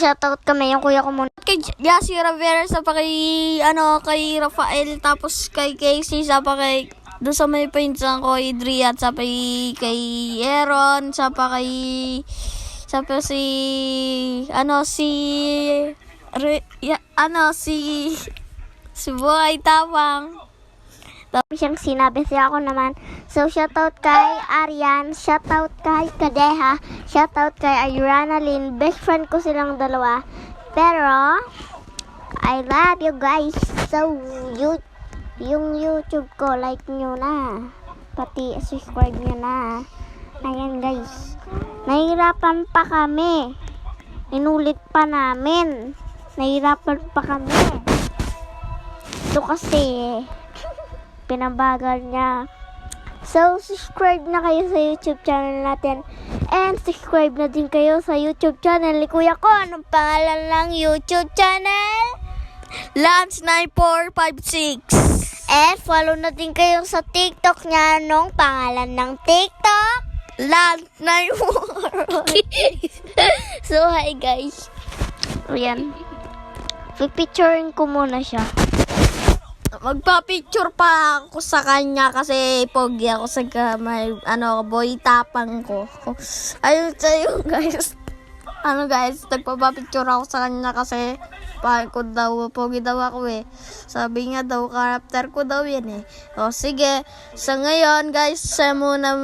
Shoutout kami yung kuya ko muna. Kay Jassy Rivera, sa pa kay, kay Rafael, tapos kay Casey, sa pa kay, doon sa may pinsan ko, Idria, sa pa kay Aaron, sa pa si, si Buhay Tabang. Tapos siyang sinabi siya ako naman. So, shoutout kay Arian, shoutout kay Kadeha, shoutout kay Irana Lynn. Best friend ko silang dalawa. Pero, I love you guys. So, yung YouTube ko, like nyo na. Pati subscribe nyo na. Ayan guys. Nahirapan pa kami. Inulit pa namin. Nahirapan pa kami. Ito kasi, pinabagal niya. So, subscribe na kayo sa YouTube channel natin. And subscribe na din kayo sa YouTube channel ni Kuya ko. Anong pangalan ng YouTube channel? Lance9456. And follow na din kayo sa TikTok niya. Anong pangalan ng TikTok? Lance9456. So, hi guys. Ayan. Pipicturein ko muna siya. Magpa-picture pa ako sa kanya kasi pogi ako sa may boy tapang ko. Ayun sa'yo guys. Guys, nagpa-picture ako sa kanya kasi pogi daw ako eh. Sabi nga daw, character ko daw yan eh. O sige, sa ngayon guys, siya muna